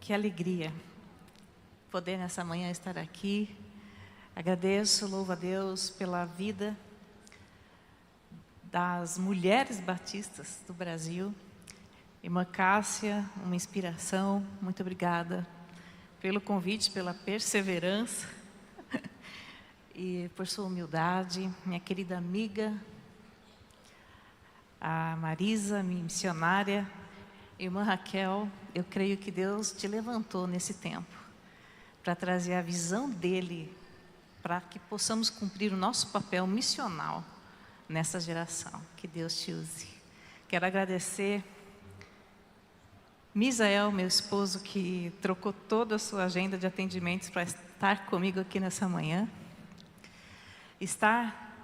Que alegria poder nessa manhã estar aqui. Agradeço, louvo a Deus pela vida das mulheres batistas do Brasil. Irmã Cássia, uma inspiração, muito obrigada pelo convite, pela perseverança e por sua humildade. Minha querida amiga, a Marisa, minha missionária, irmã Raquel, eu creio que Deus te levantou nesse tempo para trazer a visão dEle, para que possamos cumprir o nosso papel missional nessa geração. Que Deus te use. Quero agradecer Misael, meu esposo, que trocou toda a sua agenda de atendimentos para estar comigo aqui nessa manhã. Estar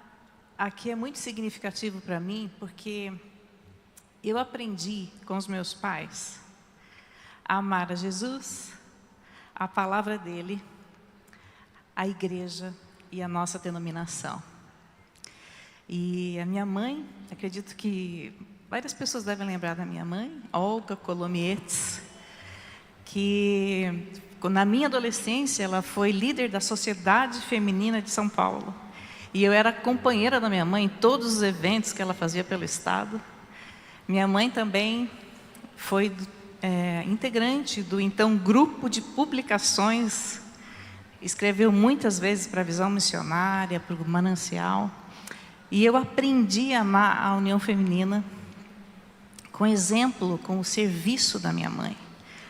aqui é muito significativo para mim, porque eu aprendi com os meus pais a amar a Jesus, a palavra dEle, a igreja e a nossa denominação. E a minha mãe, acredito que várias pessoas devem lembrar da minha mãe, Olga Colomietes, que na minha adolescência ela foi líder da Sociedade Feminina de São Paulo. E eu era companheira da minha mãe em todos os eventos que ela fazia pelo estado. Minha mãe também foi integrante do então grupo de publicações, escreveu muitas vezes para a Visão Missionária, para o Manancial. E eu aprendi a amar a União Feminina com exemplo, com o serviço da minha mãe.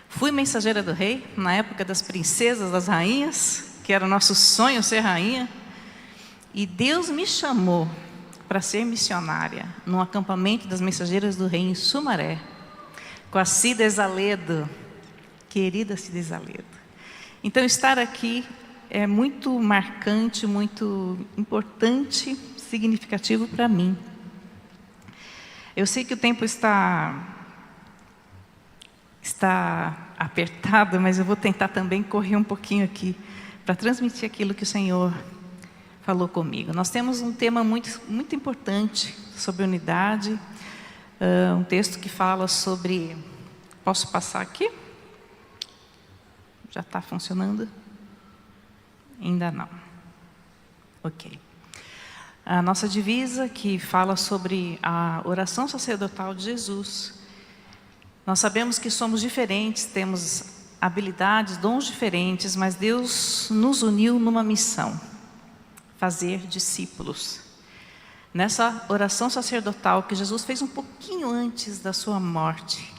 Fui mensageira do rei, na época das princesas, das rainhas, que era o nosso sonho ser rainha. E Deus me chamou para ser missionária num acampamento das mensageiras do rei em Sumaré, com a Cida Exaledo, querida Cida Exaledo. Então estar aqui é muito marcante, muito importante, significativo para mim. Eu sei que o tempo está apertado, mas eu vou tentar também correr um pouquinho aqui para transmitir aquilo que o Senhor falou comigo. Nós temos um tema muito importante sobre unidade, um texto que fala sobre... Posso passar aqui? Já está funcionando? Ainda não. Ok. A nossa divisa que fala sobre a oração sacerdotal de Jesus. Nós sabemos que somos diferentes, temos habilidades, dons diferentes, mas Deus nos uniu numa missão: fazer discípulos. Nessa oração sacerdotal que Jesus fez um pouquinho antes da sua morte,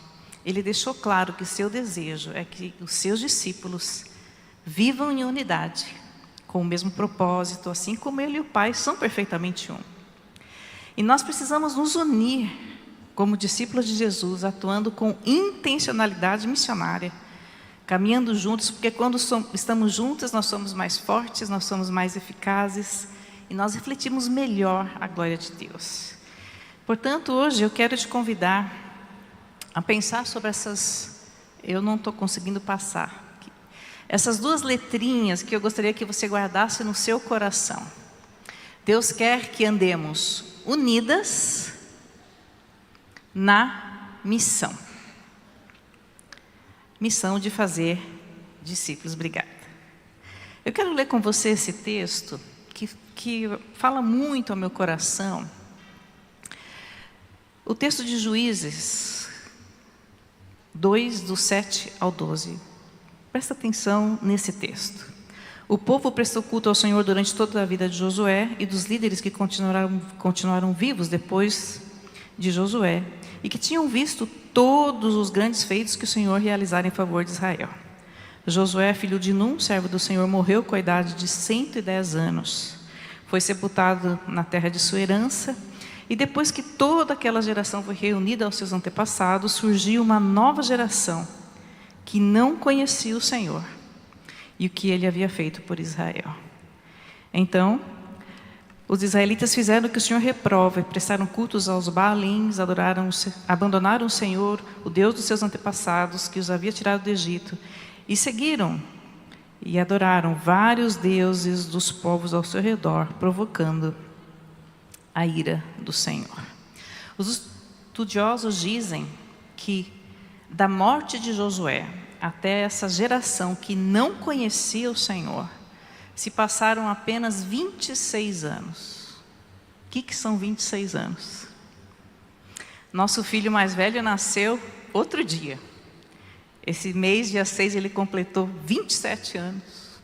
Ele deixou claro que seu desejo é que os seus discípulos vivam em unidade, com o mesmo propósito, assim como Ele e o Pai são perfeitamente um. E nós precisamos nos unir como discípulos de Jesus, atuando com intencionalidade missionária, caminhando juntos, porque quando estamos juntos nós somos mais fortes, nós somos mais eficazes e nós refletimos melhor a glória de Deus. Portanto, hoje eu quero te convidar a pensar sobre essas... Eu não estou conseguindo passar. Essas duas letrinhas que eu gostaria que você guardasse no seu coração. Deus quer que andemos unidas na missão. Missão de fazer discípulos. Obrigada. Eu quero ler com você esse texto que fala muito ao meu coração. O texto de Juízes 2, do 7 ao 12. Presta atenção nesse texto. O povo prestou culto ao Senhor durante toda a vida de Josué e dos líderes que continuaram vivos depois de Josué e que tinham visto todos os grandes feitos que o Senhor realizara em favor de Israel. Josué, filho de Num, servo do Senhor, morreu com a idade de 110 anos. Foi sepultado na terra de sua herança. E depois que toda aquela geração foi reunida aos seus antepassados, surgiu uma nova geração que não conhecia o Senhor e o que Ele havia feito por Israel. Então, os israelitas fizeram o que o Senhor reprova e prestaram cultos aos Baalins, abandonaram o Senhor, o Deus dos seus antepassados, que os havia tirado do Egito, e seguiram e adoraram vários deuses dos povos ao seu redor, provocando a ira do Senhor. Os estudiosos dizem que da morte de Josué até essa geração que não conhecia o Senhor, se passaram apenas 26 anos. O que são 26 anos? Nosso filho mais velho nasceu outro dia. Esse mês, dia 6, ele completou 27 anos.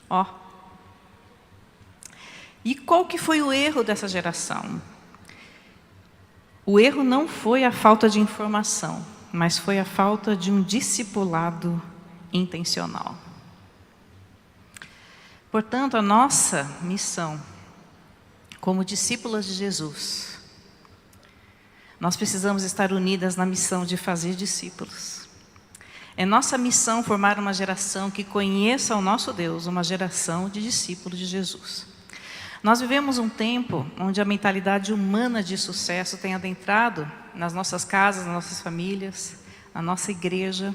Ó. E qual que foi o erro dessa geração? O erro não foi a falta de informação, mas foi a falta de um discipulado intencional. Portanto, a nossa missão, como discípulas de Jesus, nós precisamos estar unidas na missão de fazer discípulos. É nossa missão formar uma geração que conheça o nosso Deus, uma geração de discípulos de Jesus. Nós vivemos um tempo onde a mentalidade humana de sucesso tem adentrado nas nossas casas, nas nossas famílias, na nossa igreja,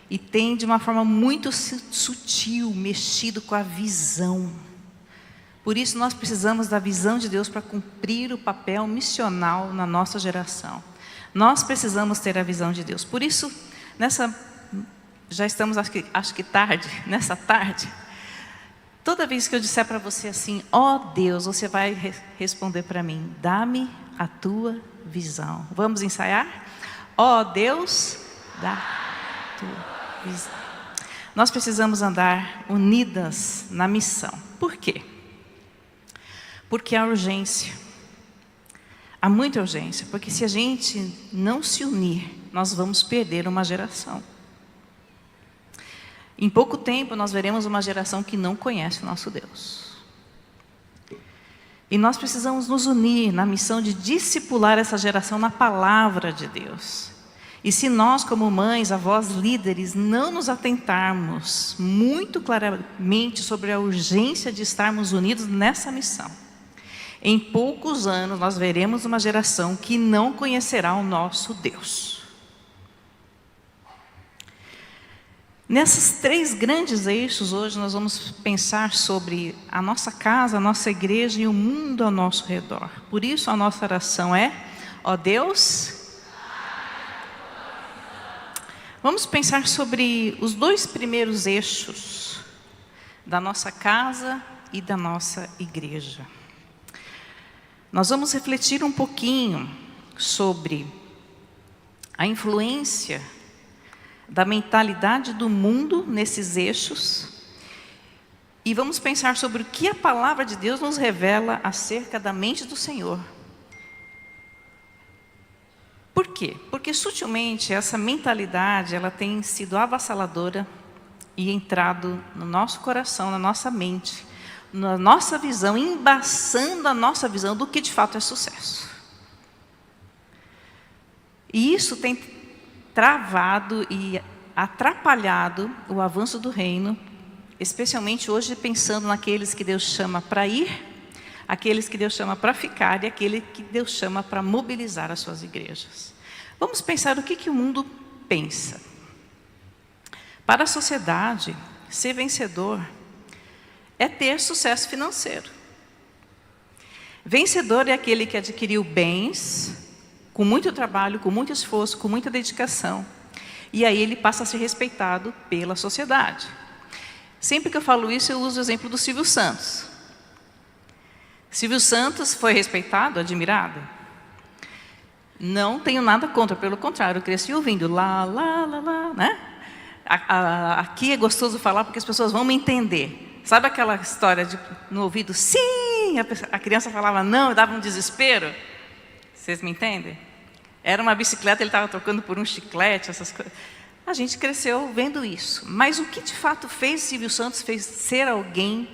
e tem de uma forma muito sutil mexido com a visão. Por isso nós precisamos da visão de Deus para cumprir o papel missional na nossa geração. Nós precisamos ter a visão de Deus. Por isso, já estamos acho que tarde, nessa tarde, toda vez que eu disser para você assim, ó Deus, você vai responder para mim, dá-me a tua visão. Vamos ensaiar? Ó Deus, dá a tua visão. Nós precisamos andar unidas na missão. Por quê? Porque há urgência. Há muita urgência, porque se a gente não se unir, nós vamos perder uma geração. Em pouco tempo, nós veremos uma geração que não conhece o nosso Deus. E nós precisamos nos unir na missão de discipular essa geração na palavra de Deus. E se nós, como mães, avós, líderes, não nos atentarmos muito claramente sobre a urgência de estarmos unidos nessa missão, em poucos anos nós veremos uma geração que não conhecerá o nosso Deus. Nesses 3 grandes eixos, hoje nós vamos pensar sobre a nossa casa, a nossa igreja e o mundo ao nosso redor. Por isso a nossa oração é, ó Deus, vamos pensar sobre os 2 primeiros eixos da nossa casa e da nossa igreja. Nós vamos refletir um pouquinho sobre a influência da mentalidade do mundo nesses eixos e vamos pensar sobre o que a palavra de Deus nos revela acerca da mente do Senhor. Por quê? Porque sutilmente essa mentalidade ela tem sido avassaladora e entrado no nosso coração, na nossa mente, na nossa visão, embaçando a nossa visão do que de fato é sucesso. E isso tem travado e atrapalhado o avanço do reino, especialmente hoje pensando naqueles que Deus chama para ir, aqueles que Deus chama para ficar e aquele que Deus chama para mobilizar as suas igrejas. Vamos pensar o que o mundo pensa. Para a sociedade, ser vencedor é ter sucesso financeiro. Vencedor é aquele que adquiriu bens com muito trabalho, com muito esforço, com muita dedicação. E aí ele passa a ser respeitado pela sociedade. Sempre que eu falo isso, eu uso o exemplo do Silvio Santos. Silvio Santos foi respeitado, admirado? Não tenho nada contra, pelo contrário, eu cresci ouvindo lá, lá, lá, lá, né? Aqui é gostoso falar porque as pessoas vão me entender. Sabe aquela história no ouvido, sim, a criança falava não, dava um desespero? Vocês me entendem? Era uma bicicleta, ele estava trocando por um chiclete, essas coisas. A gente cresceu vendo isso. Mas o que de fato fez Silvio Santos fez ser alguém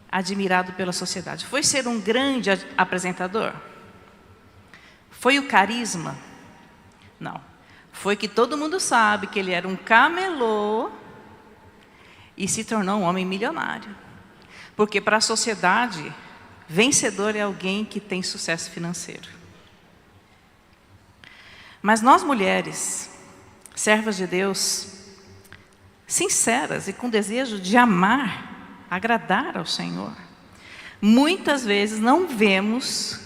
admirado pela sociedade? Foi ser um grande apresentador? Foi o carisma? Não. Foi que todo mundo sabe que ele era um camelô e se tornou um homem milionário. Porque para a sociedade, vencedor é alguém que tem sucesso financeiro. Mas nós mulheres, servas de Deus, sinceras e com desejo de amar, agradar ao Senhor, muitas vezes não vemos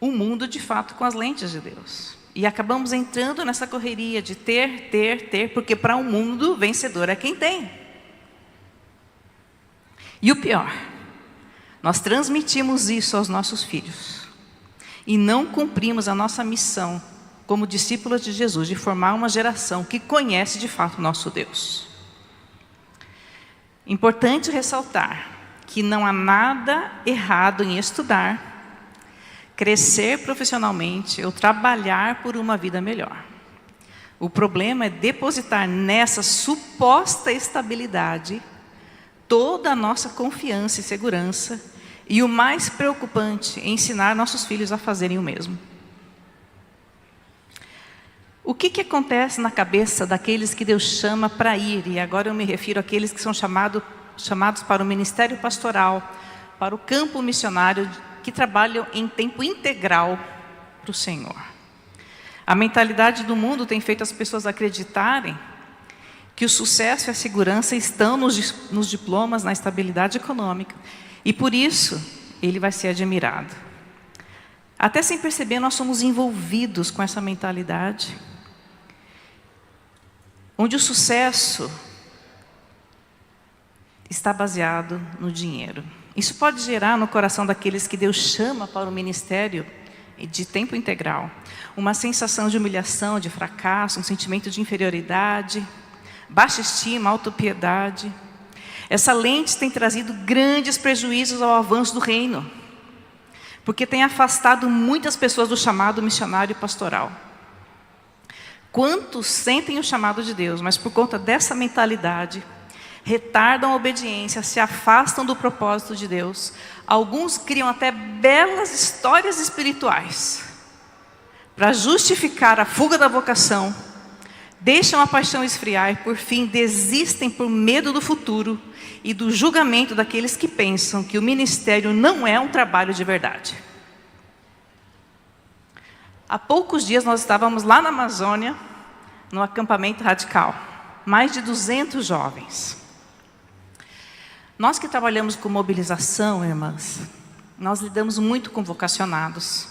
o mundo de fato com as lentes de Deus. E acabamos entrando nessa correria de ter, porque para o mundo, vencedor é quem tem. E o pior, nós transmitimos isso aos nossos filhos e não cumprimos a nossa missão como discípulos de Jesus, de formar uma geração que conhece de fato o nosso Deus. Importante ressaltar que não há nada errado em estudar, crescer profissionalmente ou trabalhar por uma vida melhor. O problema é depositar nessa suposta estabilidade toda a nossa confiança e segurança, e o mais preocupante é ensinar nossos filhos a fazerem o mesmo. O que acontece na cabeça daqueles que Deus chama para ir? E agora eu me refiro àqueles que são chamados para o ministério pastoral, para o campo missionário, que trabalham em tempo integral para o Senhor. A mentalidade do mundo tem feito as pessoas acreditarem que o sucesso e a segurança estão nos diplomas, na estabilidade econômica, e por isso ele vai ser admirado. Até sem perceber, nós somos envolvidos com essa mentalidade, onde o sucesso está baseado no dinheiro. Isso pode gerar no coração daqueles que Deus chama para o ministério de tempo integral uma sensação de humilhação, de fracasso, um sentimento de inferioridade, baixa estima, autopiedade. Essa lente tem trazido grandes prejuízos ao avanço do reino, porque tem afastado muitas pessoas do chamado missionário e pastoral. Quantos sentem o chamado de Deus, mas por conta dessa mentalidade, retardam a obediência, se afastam do propósito de Deus. Alguns criam até belas histórias espirituais para justificar a fuga da vocação, deixam a paixão esfriar e, por fim, desistem por medo do futuro e do julgamento daqueles que pensam que o ministério não é um trabalho de verdade. Há poucos dias nós estávamos lá na Amazônia, no acampamento radical. Mais de 200 jovens. Nós que trabalhamos com mobilização, irmãs, nós lidamos muito com vocacionados.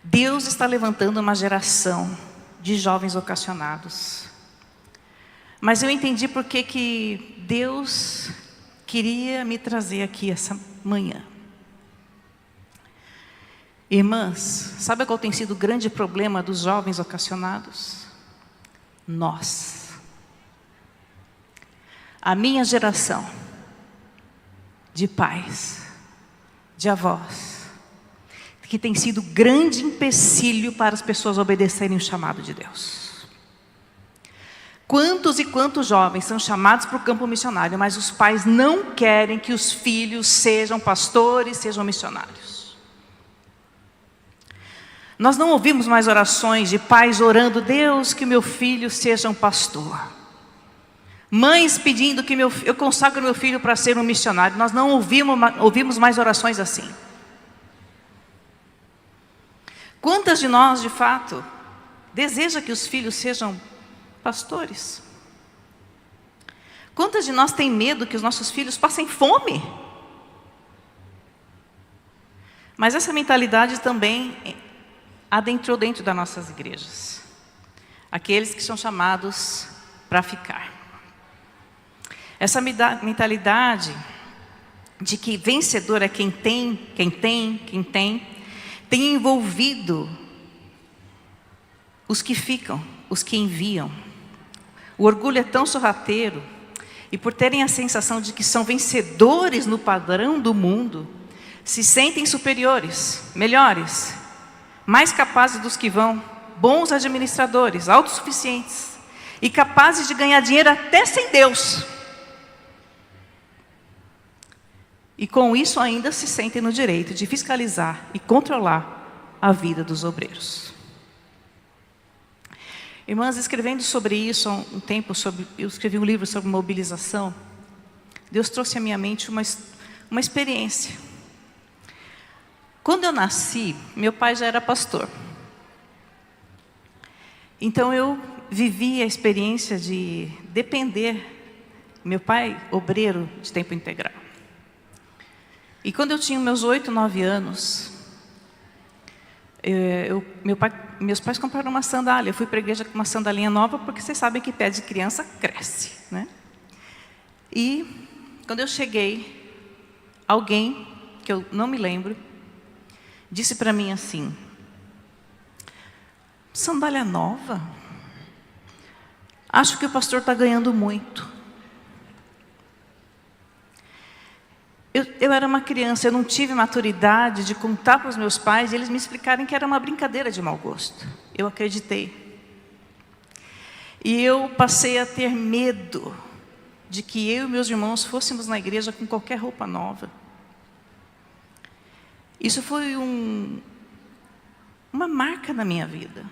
Deus está levantando uma geração de jovens vocacionados. Mas eu entendi por que Deus queria me trazer aqui essa manhã. Irmãs, sabe qual tem sido o grande problema dos jovens vocacionados? Nós. A minha geração de pais, de avós, que tem sido grande empecilho para as pessoas obedecerem o chamado de Deus. Quantos e quantos jovens são chamados para o campo missionário, mas os pais não querem que os filhos sejam pastores, sejam missionários. Nós não ouvimos mais orações de pais orando: Deus, que meu filho seja um pastor. Mães pedindo que eu consagre meu filho para ser um missionário. Nós não ouvimos mais orações assim. Quantas de nós, de fato, deseja que os filhos sejam pastores? Quantas de nós tem medo que os nossos filhos passem fome? Mas essa mentalidade também adentrou dentro das nossas igrejas. Aqueles que são chamados para ficar. Essa mentalidade de que vencedor é quem tem envolvido os que ficam, os que enviam. O orgulho é tão sorrateiro, e por terem a sensação de que são vencedores no padrão do mundo, se sentem superiores, melhores, mais capazes dos que vão, bons administradores, autossuficientes e capazes de ganhar dinheiro até sem Deus. E com isso ainda se sentem no direito de fiscalizar e controlar a vida dos obreiros. Irmãs, escrevendo sobre isso há um tempo, eu escrevi um livro sobre mobilização. Deus trouxe à minha mente uma experiência. Quando eu nasci, meu pai já era pastor. Então eu vivi a experiência de depender, meu pai, obreiro de tempo integral. E quando eu tinha meus 8, 9 anos, meu pai meus pais compraram uma sandália. Eu fui para a igreja com uma sandalinha nova, porque vocês sabem que pé de criança cresce, né? E quando eu cheguei, alguém, que eu não me lembro, disse para mim assim: sandália nova? Acho que o pastor está ganhando muito. Eu era uma criança, eu não tive maturidade de contar para os meus pais e eles me explicarem que era uma brincadeira de mau gosto. Eu acreditei. E eu passei a ter medo de que eu e meus irmãos fôssemos na igreja com qualquer roupa nova. Isso foi uma marca na minha vida.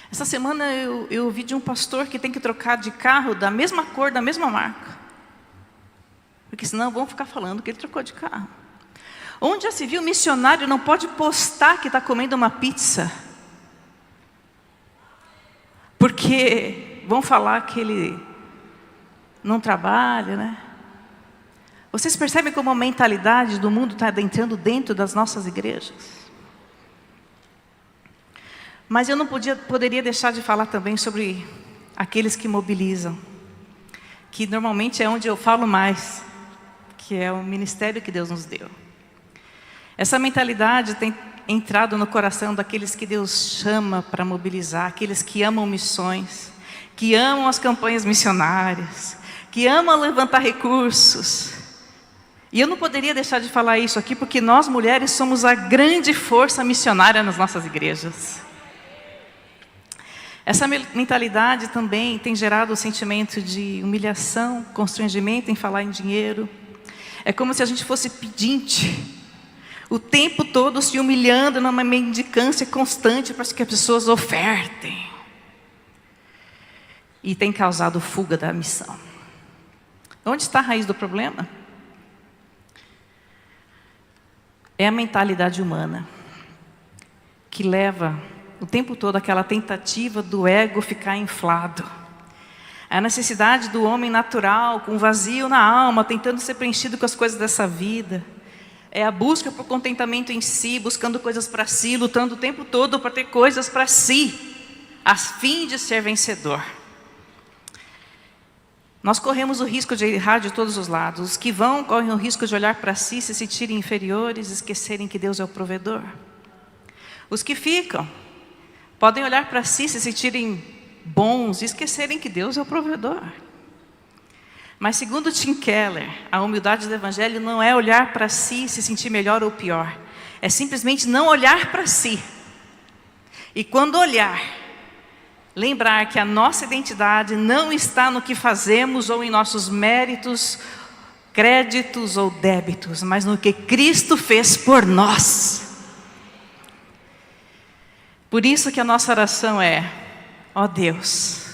Essa semana eu ouvi de um pastor que tem que trocar de carro da mesma cor, da mesma marca. Porque senão vão ficar falando que ele trocou de carro. Onde já se viu, missionário não pode postar que está comendo uma pizza. Porque vão falar que ele não trabalha, né? Vocês percebem como a mentalidade do mundo está entrando dentro das nossas igrejas? Mas eu não poderia deixar de falar também sobre aqueles que mobilizam. Que normalmente é onde eu falo mais. Que é o ministério que Deus nos deu. Essa mentalidade tem entrado no coração daqueles que Deus chama para mobilizar, aqueles que amam missões, que amam as campanhas missionárias, que amam levantar recursos. E eu não poderia deixar de falar isso aqui, porque nós mulheres somos a grande força missionária nas nossas igrejas. Essa mentalidade também tem gerado o sentimento de humilhação, constrangimento em falar em dinheiro. É como se a gente fosse pedinte, o tempo todo se humilhando numa mendicância constante para que as pessoas ofertem. E tem causado fuga da missão. Onde está a raiz do problema? É a mentalidade humana, que leva o tempo todo aquela tentativa do ego ficar inflado. A necessidade do homem natural, com vazio na alma, tentando ser preenchido com as coisas dessa vida. É a busca por contentamento em si, buscando coisas para si, lutando o tempo todo para ter coisas para si, a fim de ser vencedor. Nós corremos o risco de errar de todos os lados. Os que vão correm o risco de olhar para si, se sentirem inferiores, esquecerem que Deus é o provedor. Os que ficam podem olhar para si, se sentirem bons e esquecerem que Deus é o provedor. Mas segundo Tim Keller, a humildade do Evangelho não é olhar para si e se sentir melhor ou pior. É simplesmente não olhar para si. E quando olhar, lembrar que a nossa identidade não está no que fazemos ou em nossos méritos, créditos ou débitos, mas no que Cristo fez por nós. Por isso que a nossa oração é: ó Deus.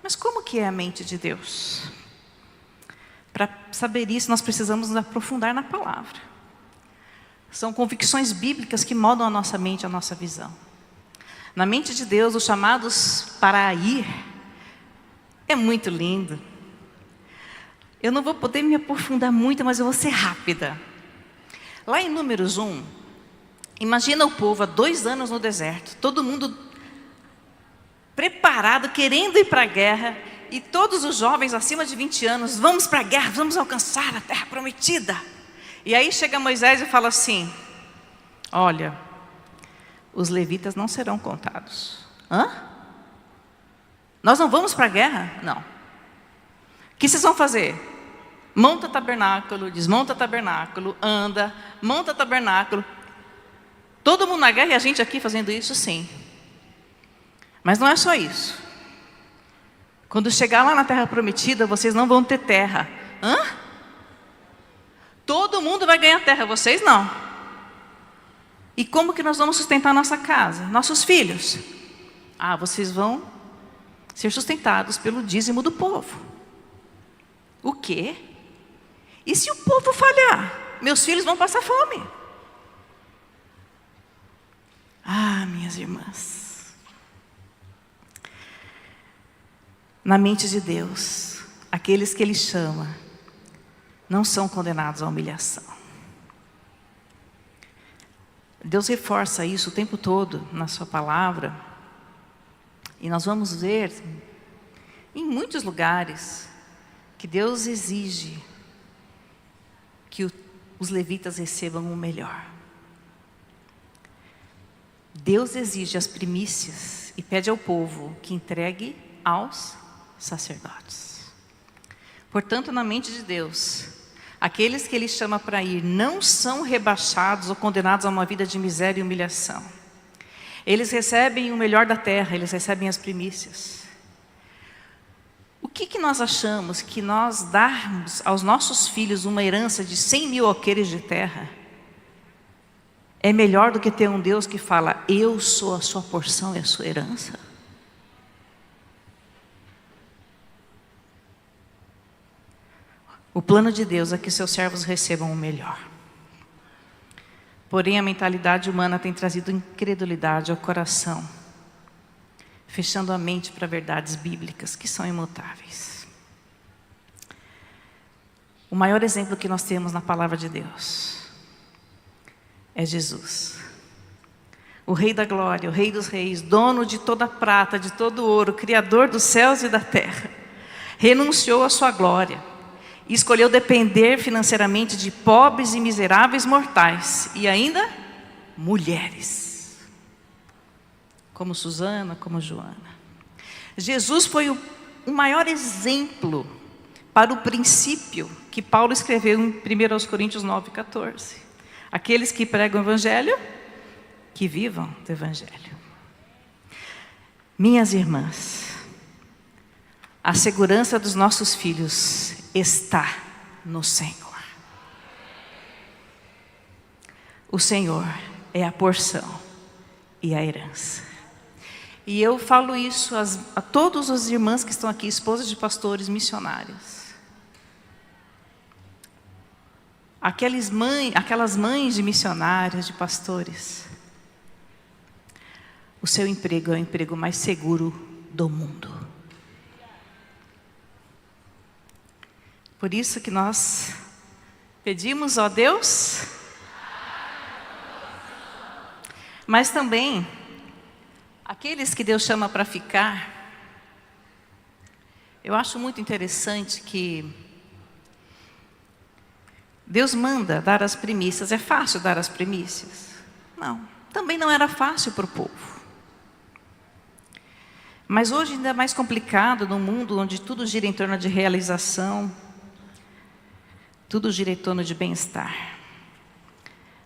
Mas como que é a mente de Deus? Para saber isso, nós precisamos nos aprofundar na palavra. São convicções bíblicas que moldam a nossa mente, a nossa visão. Na mente de Deus, os chamados para ir é muito lindo. Eu não vou poder me aprofundar muito, mas eu vou ser rápida. Lá em Números 1, imagina o povo há 2 anos no deserto, todo mundo preparado, querendo ir para a guerra, e todos os jovens acima de 20 anos, vamos para a guerra, vamos alcançar a terra prometida. E aí chega Moisés e fala assim: olha, os levitas não serão contados. Hã? Nós não vamos para a guerra? Não. O que vocês vão fazer? Monta tabernáculo, desmonta tabernáculo, anda, monta tabernáculo. Todo mundo na guerra e a gente aqui fazendo isso? Sim. Mas não é só isso. Quando chegar lá na terra prometida, vocês não vão ter terra. Hã? Todo mundo vai ganhar terra, vocês não. E como que nós vamos sustentar nossa casa, nossos filhos? Ah, vocês vão ser sustentados pelo dízimo do povo. O quê? E se o povo falhar? Meus filhos vão passar fome. Ah, minhas irmãs. Na mente de Deus, aqueles que Ele chama não são condenados à humilhação. Deus reforça isso o tempo todo na sua palavra. E nós vamos ver em muitos lugares que Deus exige que os levitas recebam o melhor. Deus exige as primícias e pede ao povo que entregue aos sacerdotes. Portanto, na mente de Deus, aqueles que Ele chama para ir não são rebaixados ou condenados a uma vida de miséria e humilhação. Eles recebem o melhor da terra, eles recebem as primícias. O que nós achamos que nós darmos aos nossos filhos uma herança de 100 mil alqueires de terra é melhor do que ter um Deus que fala, eu sou a sua porção e a sua herança? O plano de Deus é que seus servos recebam o melhor. Porém, a mentalidade humana tem trazido incredulidade ao coração, fechando a mente para verdades bíblicas que são imutáveis. O maior exemplo que nós temos na palavra de Deus é Jesus. O Rei da Glória, o Rei dos Reis, dono de toda a prata, de todo o ouro, Criador dos céus e da terra, renunciou à sua glória e escolheu depender financeiramente de pobres e miseráveis mortais e ainda mulheres, como Susana, como Joana. Jesus foi o maior exemplo para o princípio que Paulo escreveu em 1 Coríntios 9,14. Aqueles que pregam o Evangelho, que vivam do Evangelho. Minhas irmãs, a segurança dos nossos filhos está no Senhor. O Senhor é a porção e a herança. E eu falo isso a todos os irmãs que estão aqui, esposas de pastores, missionários. Aquelas mães de missionários, de pastores. O seu emprego é o emprego mais seguro do mundo. Por isso que nós pedimos, ó Deus, mas também aqueles que Deus chama para ficar. Eu acho muito interessante que Deus manda dar as primícias. É fácil dar as primícias? Não, também não era fácil para o povo. Mas hoje ainda é mais complicado no mundo onde tudo gira em torno de realização, tudo gira em torno de bem-estar.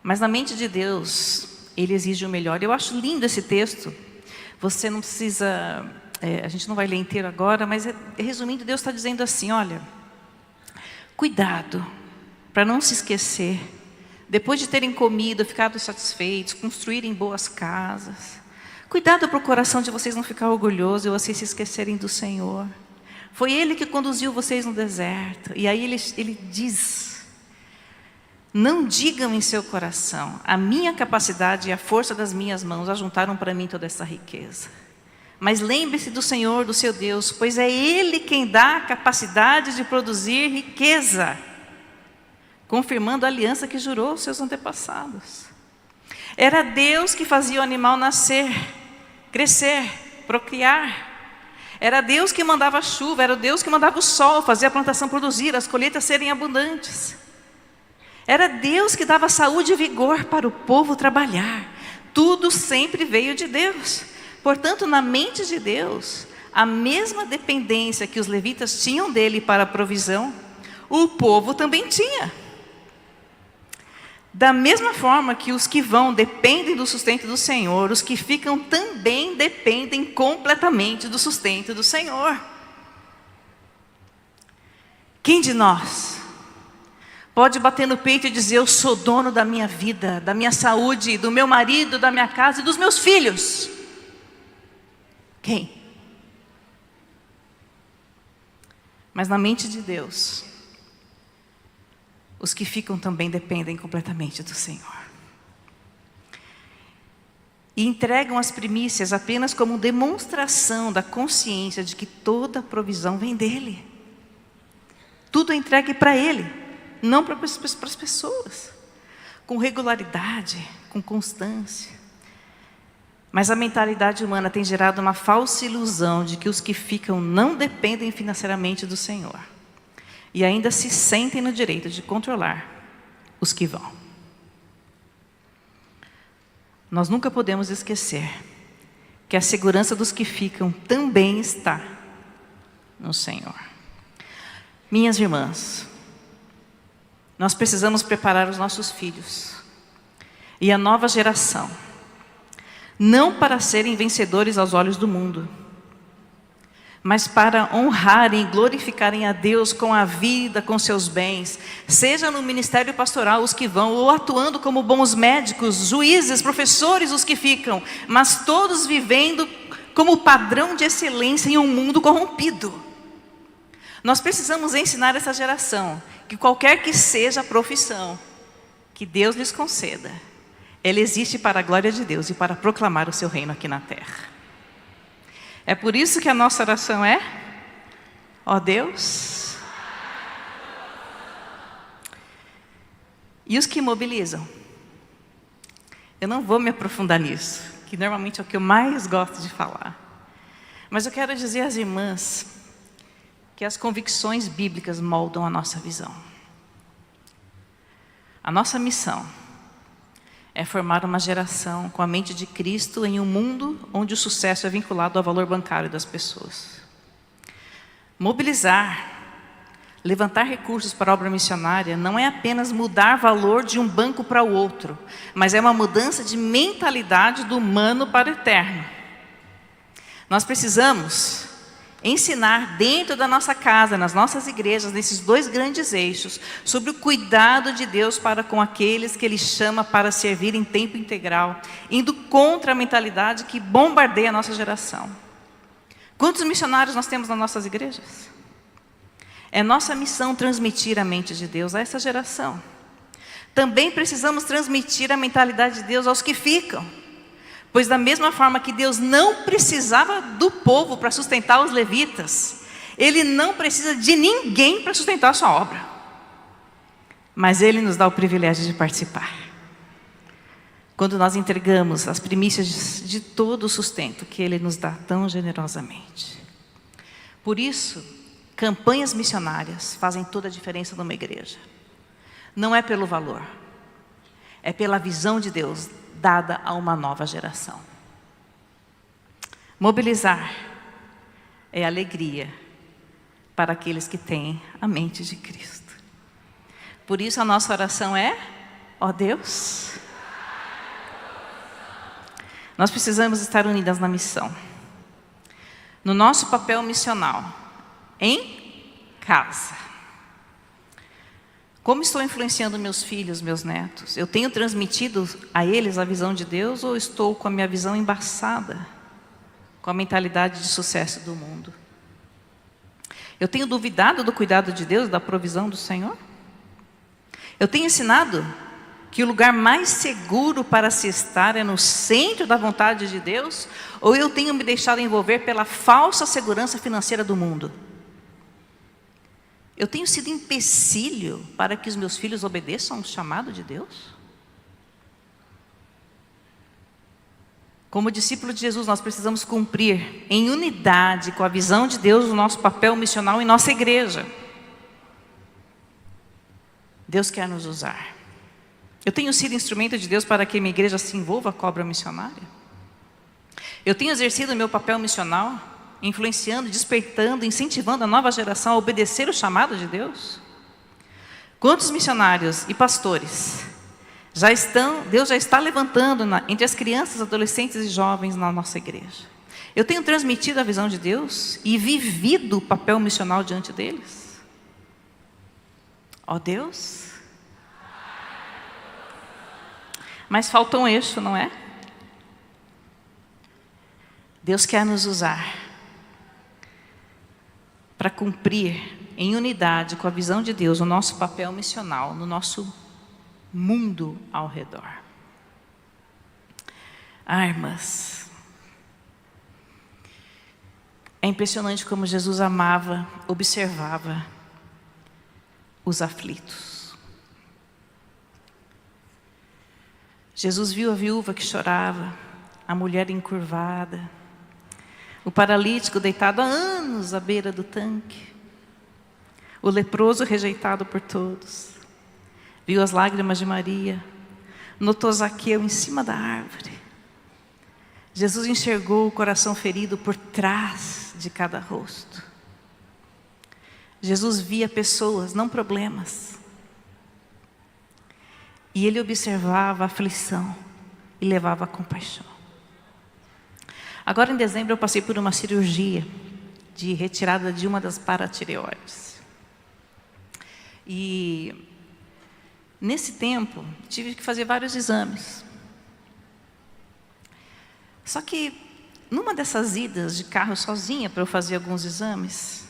Mas na mente de Deus, Ele exige o melhor. Eu acho lindo esse texto. Você não precisa, a gente não vai ler inteiro agora, mas resumindo, Deus está dizendo assim, olha, cuidado, para não se esquecer, depois de terem comido, ficado satisfeitos, construírem boas casas, cuidado para o coração de vocês não ficar orgulhoso e vocês se esquecerem do Senhor. Foi Ele que conduziu vocês no deserto. E aí ele diz, não digam em seu coração, a minha capacidade e a força das minhas mãos ajuntaram para mim toda essa riqueza. Mas lembre-se do Senhor, do seu Deus, pois é Ele quem dá a capacidade de produzir riqueza, confirmando a aliança que jurou aos seus antepassados. Era Deus que fazia o animal nascer, crescer, procriar. Era Deus que mandava a chuva, era Deus que mandava o sol, fazia a plantação produzir, as colheitas serem abundantes. Era Deus que dava saúde e vigor para o povo trabalhar. Tudo sempre veio de Deus. Portanto, na mente de Deus, a mesma dependência que os levitas tinham dele para a provisão, o povo também tinha. Da mesma forma que os que vão dependem do sustento do Senhor, os que ficam também dependem completamente do sustento do Senhor. Quem de nós pode bater no peito e dizer, eu sou dono da minha vida, da minha saúde, do meu marido, da minha casa e dos meus filhos? Quem? Mas na mente de Deus, os que ficam também dependem completamente do Senhor. E entregam as primícias apenas como demonstração da consciência de que toda a provisão vem dEle. Tudo é entregue para Ele, não para as pessoas. com regularidade, com constância. Mas a mentalidade humana tem gerado uma falsa ilusão de que os que ficam não dependem financeiramente do Senhor. E ainda se sentem no direito de controlar os que vão. Nós nunca podemos esquecer que a segurança dos que ficam também está no Senhor. Minhas irmãs, nós precisamos preparar os nossos filhos e a nova geração, não para serem vencedores aos olhos do mundo, mas para honrarem e glorificarem a Deus com a vida, com seus bens, seja no ministério pastoral os que vão, ou atuando como bons médicos, juízes, professores os que ficam, mas todos vivendo como padrão de excelência em um mundo corrompido. Nós precisamos ensinar essa geração que qualquer que seja a profissão que Deus lhes conceda, ela existe para a glória de Deus e para proclamar o seu reino aqui na terra. É por isso que a nossa oração é: ó Deus. E os que mobilizam? Eu não vou me aprofundar nisso, que normalmente é o que eu mais gosto de falar. Mas eu quero dizer às irmãs que as convicções bíblicas moldam a nossa visão. A nossa missão é formar uma geração com a mente de Cristo em um mundo onde o sucesso é vinculado ao valor bancário das pessoas. Mobilizar, levantar recursos para a obra missionária não é apenas mudar valor de um banco para o outro, mas é uma mudança de mentalidade do humano para o eterno. Nós precisamos ensinar dentro da nossa casa, nas nossas igrejas, nesses dois grandes eixos, sobre o cuidado de Deus para com aqueles que Ele chama para servir em tempo integral, indo contra a mentalidade que bombardeia a nossa geração. Quantos missionários nós temos nas nossas igrejas? É nossa missão transmitir a mente de Deus a essa geração. Também precisamos transmitir a mentalidade de Deus aos que ficam. Pois da mesma forma que Deus não precisava do povo para sustentar os levitas, Ele não precisa de ninguém para sustentar a sua obra. Mas Ele nos dá o privilégio de participar. Quando nós entregamos as primícias de todo o sustento que Ele nos dá tão generosamente. Por isso, campanhas missionárias fazem toda a diferença numa igreja. Não é pelo valor, é pela visão de Deus dada a uma nova geração. Mobilizar é alegria para aqueles que têm a mente de Cristo. Por isso a nossa oração é: ó Deus, nós precisamos estar unidas na missão, no nosso papel missional, em casa. Como estou influenciando meus filhos, meus netos? Eu tenho transmitido a eles a visão de Deus ou estou com a minha visão embaçada com a mentalidade de sucesso do mundo? Eu tenho duvidado do cuidado de Deus, da provisão do Senhor? Eu tenho ensinado que o lugar mais seguro para se estar é no centro da vontade de Deus? Ou eu tenho me deixado envolver pela falsa segurança financeira do mundo? Eu tenho sido empecilho para que os meus filhos obedeçam ao chamado de Deus? Como discípulo de Jesus, nós precisamos cumprir em unidade com a visão de Deus o nosso papel missional em nossa igreja. Deus quer nos usar. Eu tenho sido instrumento de Deus para que minha igreja se envolva com a obra missionária? Eu tenho exercido o meu papel missional, influenciando, despertando, incentivando a nova geração a obedecer o chamado de Deus? Quantos missionários e pastores Deus já está levantando entre as crianças, adolescentes e jovens na nossa igreja? Eu tenho transmitido a visão de Deus e vivido o papel missional diante deles? Ó Deus. Mas falta um eixo, não é? Deus quer nos usar para cumprir em unidade com a visão de Deus o nosso papel missional no nosso mundo ao redor. Irmãs, é impressionante como Jesus amava, observava os aflitos. Jesus viu a viúva que chorava, a mulher encurvada, o paralítico deitado há anos à beira do tanque, o leproso rejeitado por todos. Viu as lágrimas de Maria, notou Zaqueu em cima da árvore. Jesus enxergou o coração ferido por trás de cada rosto. Jesus via pessoas, não problemas. E ele observava a aflição e levava a compaixão. Agora em dezembro eu passei por uma cirurgia de retirada de uma das paratireoides. E nesse tempo tive que fazer vários exames. Só que numa dessas idas de carro sozinha para eu fazer alguns exames,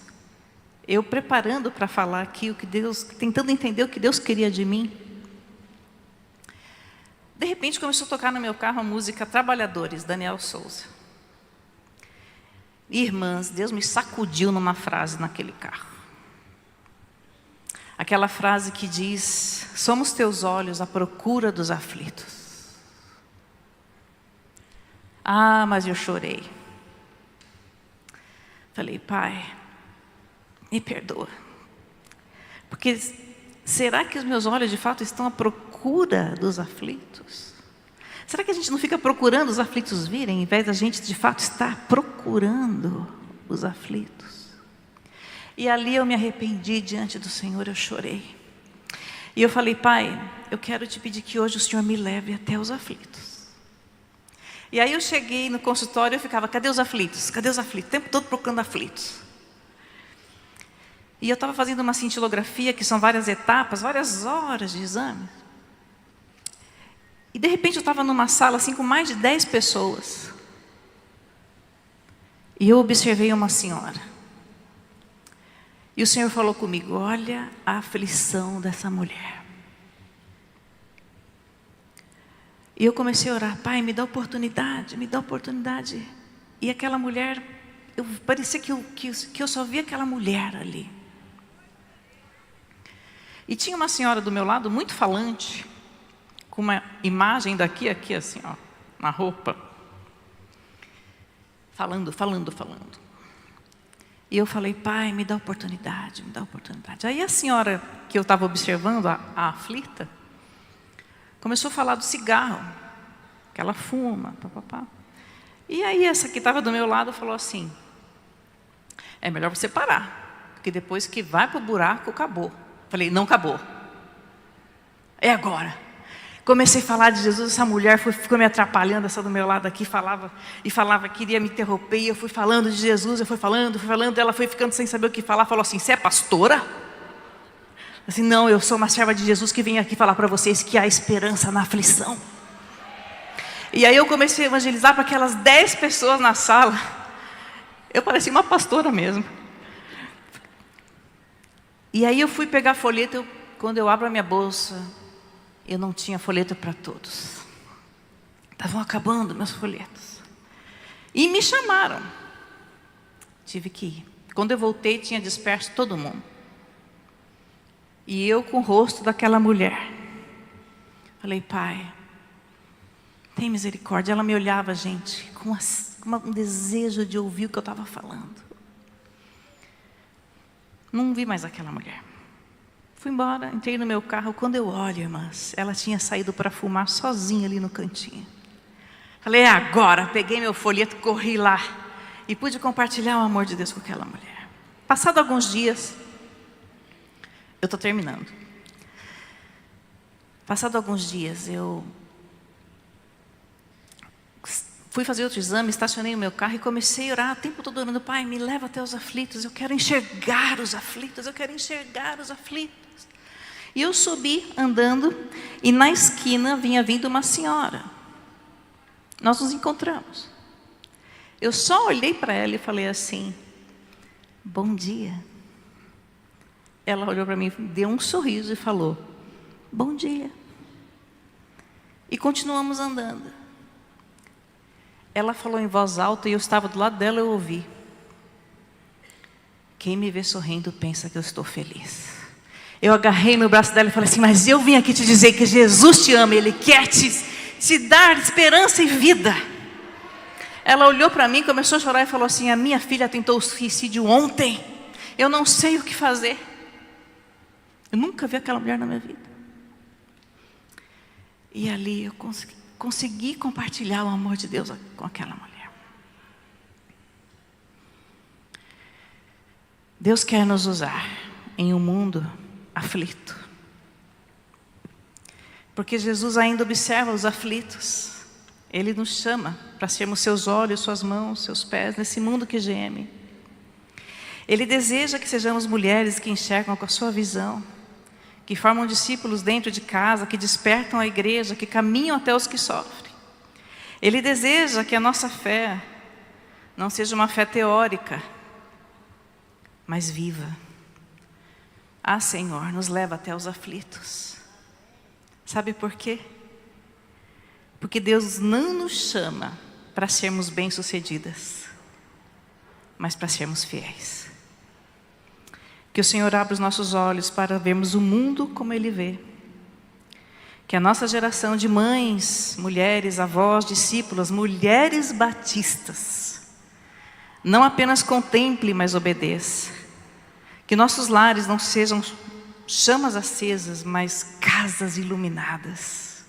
eu preparando para falar aqui o que Deus, tentando entender o que Deus queria de mim, de repente começou a tocar no meu carro a música Trabalhadores, Daniel Souza. Irmãs, Deus me sacudiu numa frase naquele carro. Aquela frase que diz: somos teus olhos à procura dos aflitos. Ah, mas eu chorei. Falei, Pai, me perdoa. Porque será que os meus olhos de fato estão à procura dos aflitos? Será que a gente não fica procurando os aflitos virem, em vez da gente de fato estar procurando os aflitos? E ali eu me arrependi diante do Senhor, eu chorei. E eu falei, Pai, eu quero te pedir que hoje o Senhor me leve até os aflitos. E aí eu cheguei no consultório e eu ficava, cadê os aflitos? Cadê os aflitos? O tempo todo procurando aflitos. E eu estava fazendo uma cintilografia, que são várias etapas, várias horas de exame. E de repente eu estava numa sala assim com mais de 10 pessoas. E eu observei uma senhora. E o Senhor falou comigo, olha a aflição dessa mulher. E eu comecei a orar, Pai, me dá oportunidade, me dá oportunidade. E aquela mulher, parecia que eu só via aquela mulher ali. E tinha uma senhora do meu lado, muito falante, com uma imagem daqui, aqui assim, ó, na roupa. Falando. E eu falei, Pai, me dá oportunidade, me dá oportunidade. Aí a senhora que eu estava observando, a aflita, começou a falar do cigarro, que ela fuma, papapá. E aí essa que estava do meu lado falou assim, é melhor você parar, porque depois que vai para o buraco, acabou. Falei, não acabou. É agora. Comecei a falar de Jesus, essa mulher ficou me atrapalhando, essa do meu lado aqui, falava, queria me interromper, e eu fui falando de Jesus, eu fui falando, ela foi ficando sem saber o que falar, falou assim, você é pastora? Assim, não, eu sou uma serva de Jesus que vem aqui falar para vocês que há esperança na aflição. E aí eu comecei a evangelizar para aquelas 10 pessoas na sala. Eu parecia uma pastora mesmo. E aí eu fui pegar folheto, quando eu abro a minha bolsa, eu não tinha folheto para todos. Estavam acabando meus folhetos. E me chamaram. Tive que ir. Quando eu voltei, tinha disperso todo mundo. E eu com o rosto daquela mulher. Falei, Pai, tem misericórdia. Ela me olhava, gente, com um desejo de ouvir o que eu estava falando. Não vi mais aquela mulher. Fui embora, entrei no meu carro. Quando eu olho, irmãs, ela tinha saído para fumar sozinha ali no cantinho. Falei, agora, peguei meu folheto, corri lá. E pude compartilhar o amor de Deus com aquela mulher. Passado alguns dias, eu estou terminando. Passado alguns dias, eu fui fazer outro exame, estacionei o meu carro e comecei a orar o tempo todo orando, Pai, me leva até os aflitos, eu quero enxergar os aflitos, eu quero enxergar os aflitos. E eu subi andando e na esquina vinha vindo uma senhora. Nós nos encontramos. Eu só olhei para ela e falei assim, bom dia. Ela olhou para mim, deu um sorriso e falou, bom dia. E continuamos andando. Ela falou em voz alta e eu estava do lado dela, eu ouvi. Quem me vê sorrindo pensa que eu estou feliz. Eu agarrei no braço dela e falei assim, mas eu vim aqui te dizer que Jesus te ama, Ele quer te te dar esperança e vida. Ela olhou para mim, começou a chorar e falou assim: a minha filha tentou suicídio ontem, eu não sei o que fazer. Eu nunca vi aquela mulher na minha vida. E ali eu consegui compartilhar o amor de Deus com aquela mulher. Deus quer nos usar em um mundo aflito. Porque Jesus ainda observa os aflitos. Ele nos chama para sermos seus olhos, suas mãos, seus pés, nesse mundo que geme. Ele deseja que sejamos mulheres que enxergam com a sua visão, que formam discípulos dentro de casa, que despertam a igreja, que caminham até os que sofrem. Ele deseja que a nossa fé não seja uma fé teórica, mas viva. Ah, Senhor, nos leva até os aflitos. Sabe por quê? Porque Deus não nos chama para sermos bem-sucedidas, mas para sermos fiéis. Que o Senhor abra os nossos olhos para vermos o mundo como Ele vê. Que a nossa geração de mães, mulheres, avós, discípulas, mulheres batistas, não apenas contemple, mas obedeça. Que nossos lares não sejam chamas acesas, mas casas iluminadas.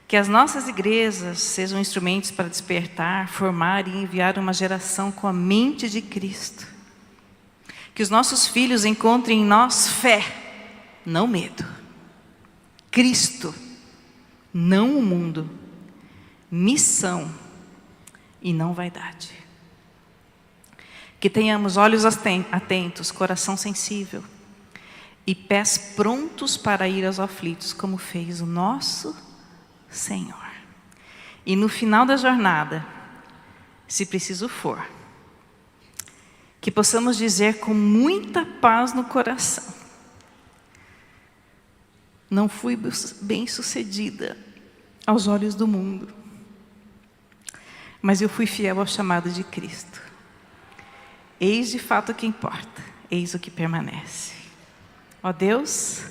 Que as nossas igrejas sejam instrumentos para despertar, formar e enviar uma geração com a mente de Cristo. Que os nossos filhos encontrem em nós fé, não medo. Cristo, não o mundo. Missão e não vaidade. Que tenhamos olhos atentos, coração sensível e pés prontos para ir aos aflitos, como fez o nosso Senhor. E no final da jornada, se preciso for, que possamos dizer com muita paz no coração: não fui bem-sucedida aos olhos do mundo, mas eu fui fiel ao chamado de Cristo. Eis de fato o que importa, eis o que permanece. Ó Deus,